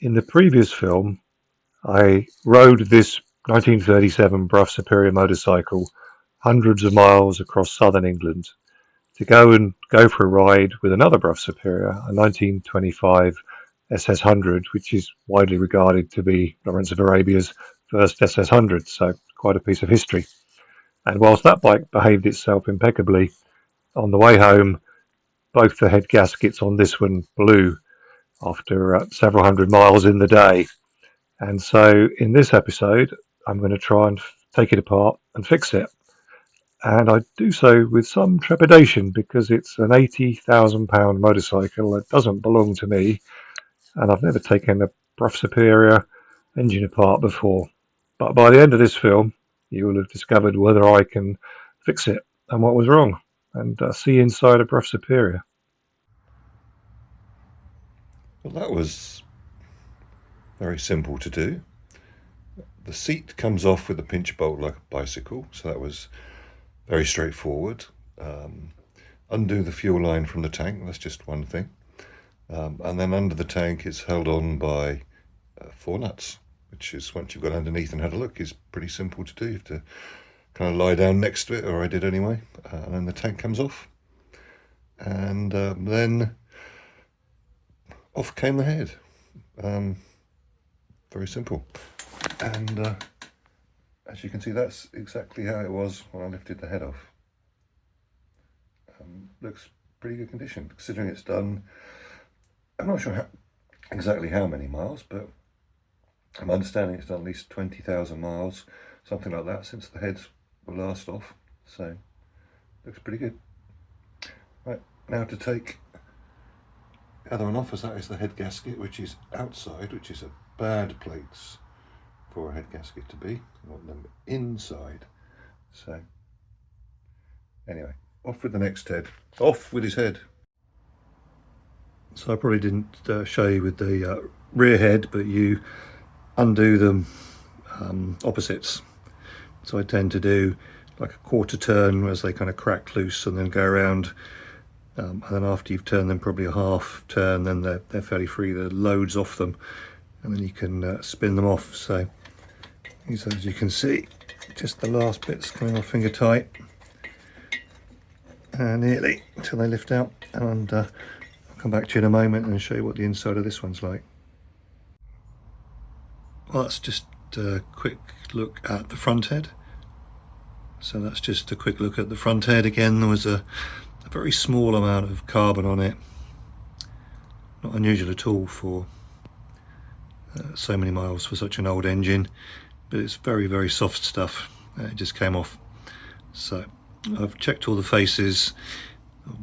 In the previous film, I rode this 1937 Brough Superior motorcycle hundreds of miles across southern England to go for a ride with another Brough Superior, a 1925 SS100, which is widely regarded to be Lawrence of Arabia's first SS100, so quite a piece of history. And whilst that bike behaved itself impeccably, on the way home, both the head gaskets on this one blew after several hundred miles in the day. And so in this episode, I'm going to try and take it apart and fix it. And I do so with some trepidation because it's an £80,000 motorcycle that doesn't belong to me, and I've never taken a Brough Superior engine apart before. But by the end of this film, you will have discovered whether I can fix it and what was wrong, and see inside a Brough Superior. Well, that was very simple to do. The seat comes off with a pinch bolt like a bicycle, so that was very straightforward. Undo the fuel line from the tank, that's just one thing. And then under the tank it's held on by 4 nuts, which is, once you've got underneath and had a look, is pretty simple to do. You have to kind of lie down next to it, or I did anyway, and then the tank comes off, and then off came the head. Very simple. And as you can see, that's exactly how it was when I lifted the head off. Looks pretty good condition, considering it's done, I'm not sure exactly how many miles, but I'm understanding it's done at least 20,000 miles, something like that, since the heads were last off. So looks pretty good. Right, now to take the other one off, as that is the head gasket, which is outside, which is a bad place for a head gasket to be. You want them inside. So anyway, off with the next head. Off with his head. So I probably didn't show you with the rear head, but you undo them opposites. So I tend to do like a quarter turn as they kind of crack loose, and then go around, and then after you've turned them probably a half turn, then they're fairly free, the load's off them, and then you can spin them off. So as you can see, just the last bits coming off finger tight, nearly until they lift out. And I'll come back to you in a moment and show you what the inside of this one's like. Well, that's just a quick look at the front head. So that's just a quick look at the front head. Again, there was a very small amount of carbon on it. Not unusual at all for so many miles for such an old engine, but it's very, very soft stuff. It just came off. So I've checked all the faces,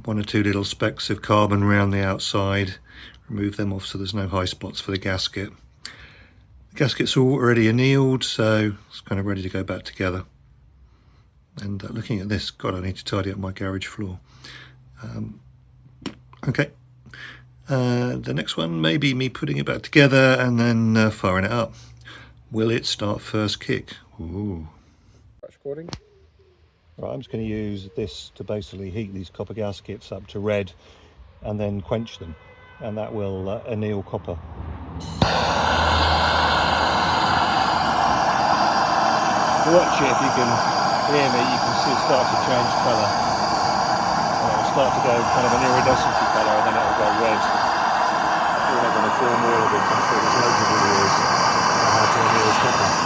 1 or 2 little specks of carbon around the outside, remove them off so there's no high spots for the gasket. The gaskets are already annealed, so it's kind of ready to go back together. And looking at this, God, I need to tidy up my garage floor. Okay, the next one may be me putting it back together and then firing it up. Will it start first kick? Ooh. Recording. Right, I'm just going to use this to basically heat these copper gaskets up to red and then quench them, and that will anneal copper. Watch it, if you can hear me, you can see it start to change colour. And it will start to go kind of an iridescent colour, and then it will go red. We're not going to film all of it, I'm sure there's loads of videos on how to anneal copper.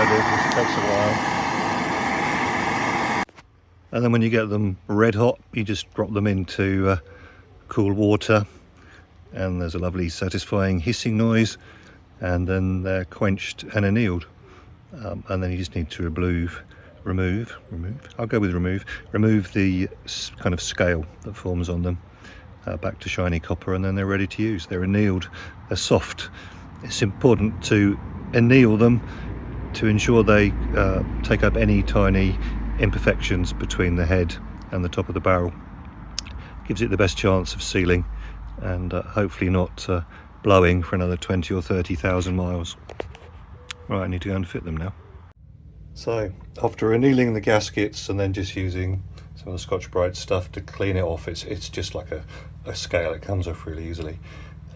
It takes a while. And then when you get them red hot, you just drop them into cool water, and there's a lovely satisfying hissing noise, and then they're quenched and annealed. And then you just need to remove, I'll go with remove the kind of scale that forms on them, back to shiny copper, and then they're ready to use. They're annealed, they're soft. It's important to anneal them to ensure they take up any tiny imperfections between the head and the top of the barrel. Gives it the best chance of sealing and hopefully not blowing for another 20 or 30,000 miles. Right, I need to go and fit them now. So after annealing the gaskets and then just using some of the Scotch-Brite stuff to clean it off, it's just like a scale. It comes off really easily.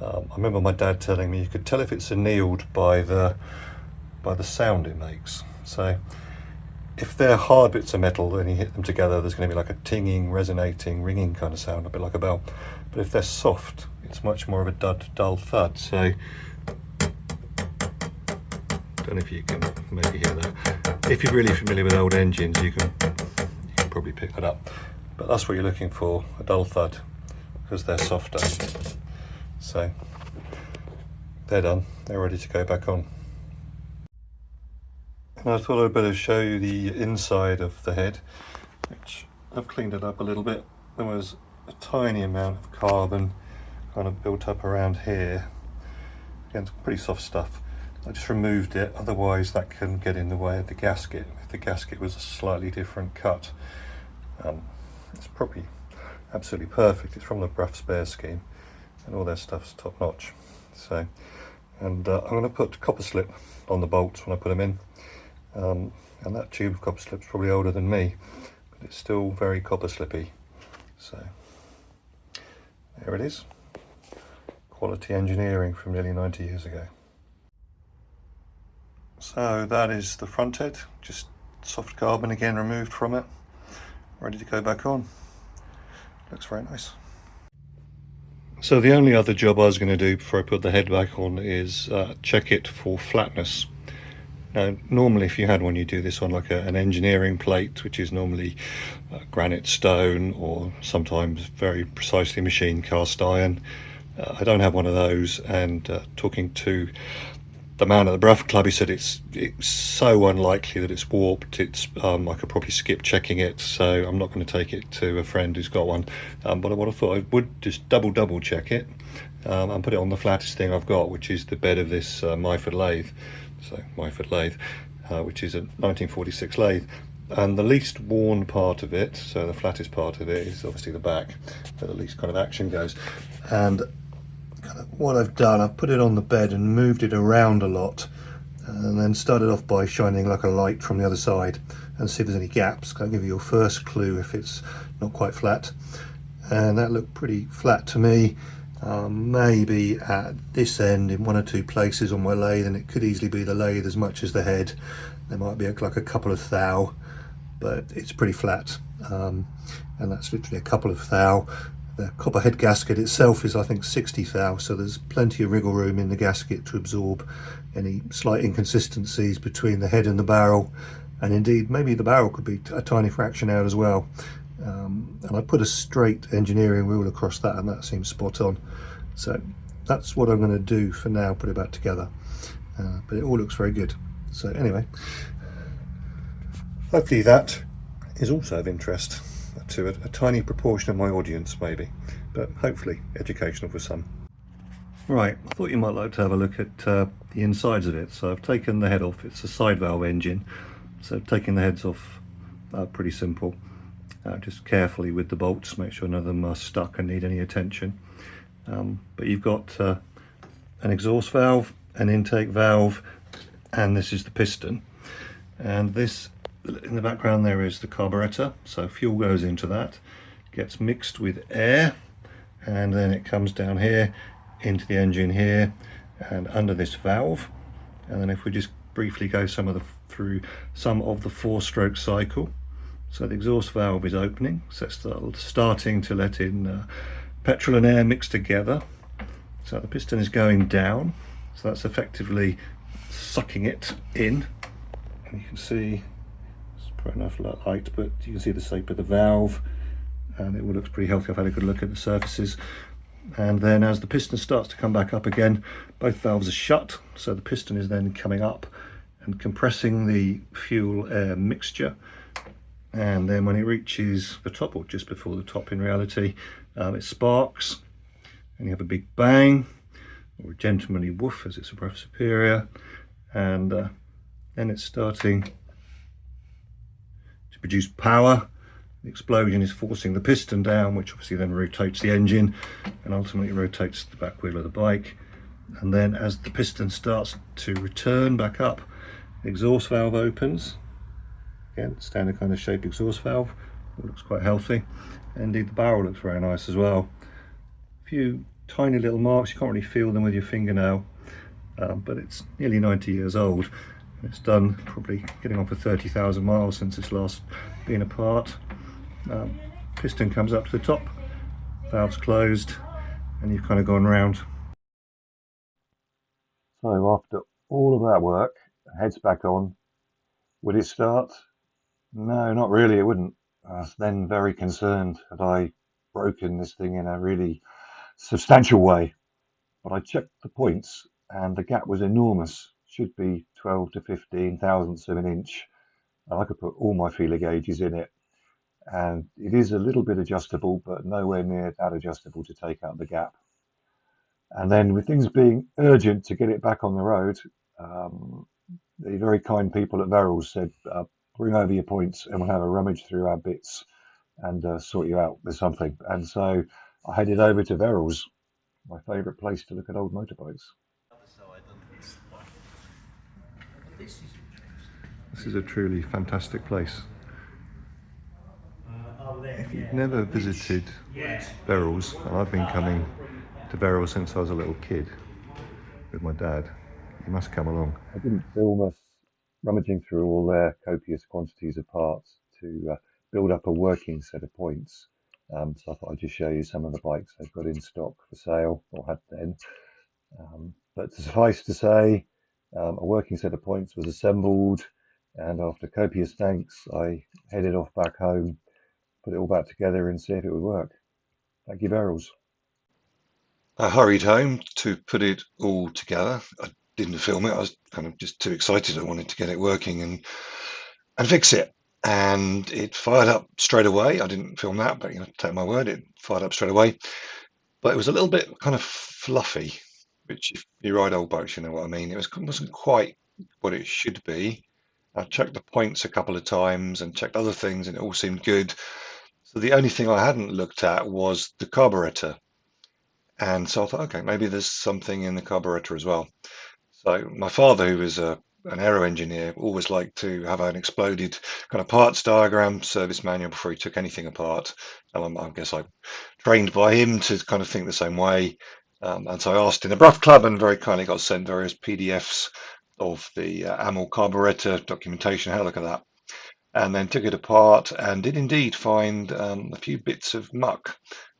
I remember my dad telling me you could tell if it's annealed by the sound it makes. So if they're hard bits of metal and you hit them together, there's going to be like a tinging, resonating, ringing kind of sound, a bit like a bell. But if they're soft, it's much more of a dull thud. So don't know if you can maybe hear that. If you're really familiar with old engines, you can probably pick that up. But that's what you're looking for, a dull thud, because they're softer. So they're done, they're ready to go back on. And I thought I'd better show you the inside of the head, which I've cleaned it up a little bit. There was a tiny amount of carbon kind of built up around here. Again, some pretty soft stuff. I just removed it, otherwise that can get in the way of the gasket. If the gasket was a slightly different cut, it's probably absolutely perfect. It's from the Brough Superior scheme, and all their stuff's top notch. So, and I'm going to put copper slip on the bolts when I put them in. And that tube of copper slip's probably older than me, but it's still very copper slippy. So there it is. Quality engineering from nearly 90 years ago. So that is the front head, just soft carbon again removed from it, ready to go back on. Looks very nice. So the only other job I was going to do before I put the head back on is check it for flatness. Now, normally if you had one, you do this on like an engineering plate, which is normally granite stone or sometimes very precisely machined cast iron. I don't have one of those, and talking to the man at the Brough Club, he said it's so unlikely that it's warped. I could probably skip checking it, so I'm not going to take it to a friend who's got one. But what I thought I would just double check it and put it on the flattest thing I've got, which is the bed of this Myford lathe. So Myford lathe, which is a 1946 lathe, and the least worn part of it, so the flattest part of it, is obviously the back, where the least kind of action goes. And kind of what I've done, I've put it on the bed and moved it around a lot, and then started off by shining like a light from the other side and see if there's any gaps. Kind of give you your first clue if it's not quite flat, and that looked pretty flat to me. Maybe at this end in one or two places on my lathe, and it could easily be the lathe as much as the head. There might be like a couple of thou, but it's pretty flat, and that's literally a couple of thou. The copper head gasket itself is, I think, 60 thou, so there's plenty of wriggle room in the gasket to absorb any slight inconsistencies between the head and the barrel, and indeed maybe the barrel could be a tiny fraction out as well. And I put a straight engineering rule across that, and that seems spot on. So that's what I'm going to do for now, put it back together. But it all looks very good. So anyway, hopefully that is also of interest to a tiny proportion of my audience, maybe, but hopefully educational for some. Right, I thought you might like to have a look at the insides of it. So I've taken the head off. It's a side valve engine, so taking the heads off, pretty simple. Just carefully with the bolts, make sure none of them are stuck and need any attention. But you've got an exhaust valve, an intake valve, and this is the piston. And this, in the background there, is the carburetor. So fuel goes into that, gets mixed with air, and then it comes down here into the engine here and under this valve. And then if we just briefly go through some of the 4-stroke cycle. So the exhaust valve is opening, so it's starting to let in petrol and air mixed together. So the piston is going down, so that's effectively sucking it in. And you can see, it's probably enough light, but you can see the shape of the valve, and it all looks pretty healthy. I've had a good look at the surfaces. and then as the piston starts to come back up again, both valves are shut, so the piston is then coming up and compressing the fuel air mixture, and then when it reaches the top, or just before the top in reality, it sparks and you have a big bang, or a gentlemanly woof as it's a Brough Superior, and then it's starting to produce power. The explosion is forcing the piston down, which obviously then rotates the engine and ultimately rotates the back wheel of the bike. And then as the piston starts to return back up, the exhaust valve opens. Again, standard kind of shape exhaust valve. It looks quite healthy. Indeed, the barrel looks very nice as well. A few tiny little marks, you can't really feel them with your fingernail, but it's nearly 90 years old. It's done probably getting on for 30,000 miles since it's last been apart. Piston comes up to the top, valves closed, and you've kind of gone round. So after all of that work, head's back on. Would it start? No, not really, it wouldn't. I was then very concerned had I broken this thing in a really substantial way. But I checked the points and the gap was enormous. Should be 12 to 15 thousandths of an inch. And I could put all my feeler gauges in it. And it is a little bit adjustable, but nowhere near that adjustable to take out the gap. And then with things being urgent to get it back on the road, the very kind people at Verrills said, bring over your points and we'll have a rummage through our bits and sort you out with something. And so I headed over to Verrills, my favourite place to look at old motorbikes. This is a truly fantastic place. If you've never visited Verrills, and I've been coming to Verrills since I was a little kid with my dad, you must come along. I didn't film us rummaging through all their copious quantities of parts to build up a working set of points. So I thought I'd just show you some of the bikes they've got in stock for sale, or had then. But suffice to say, a working set of points was assembled, and after copious thanks, I headed off back home, put it all back together and see if it would work. Thank you, Verrills. I hurried home to put it all together. I didn't film it. I was kind of just too excited. I wanted to get it working and fix it. And it fired up straight away. I didn't film that, but take my word, it fired up straight away. But it was a little bit kind of fluffy, which if you ride old bikes, you know what I mean. It wasn't quite what it should be. I checked the points a couple of times and checked other things, and it all seemed good. So the only thing I hadn't looked at was the carburetor. And so I thought, okay, maybe there's something in the carburetor as well. So my father, who was an aero engineer, always liked to have an exploded kind of parts diagram, service manual before he took anything apart. And I guess I trained by him to kind of think the same way. And so I asked in the Brough Club and very kindly got sent various PDFs of the armour carburetor documentation, had a look at that. And then took it apart and did indeed find a few bits of muck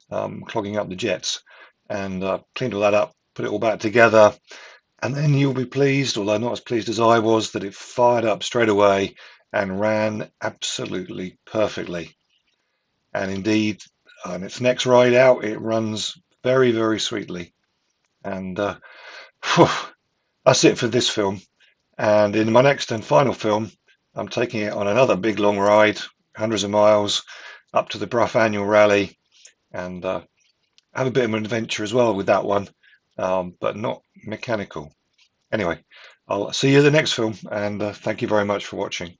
clogging up the jets. And cleaned all that up, put it all back together, and then you'll be pleased, although not as pleased as I was, that it fired up straight away and ran absolutely perfectly. And indeed, on its next ride out, it runs very, very sweetly. And that's it for this film. And in my next and final film, I'm taking it on another big long ride, hundreds of miles, up to the Brough annual rally, and have a bit of an adventure as well with that one, but not mechanical. Anyway, I'll see you in the next film, and thank you very much for watching.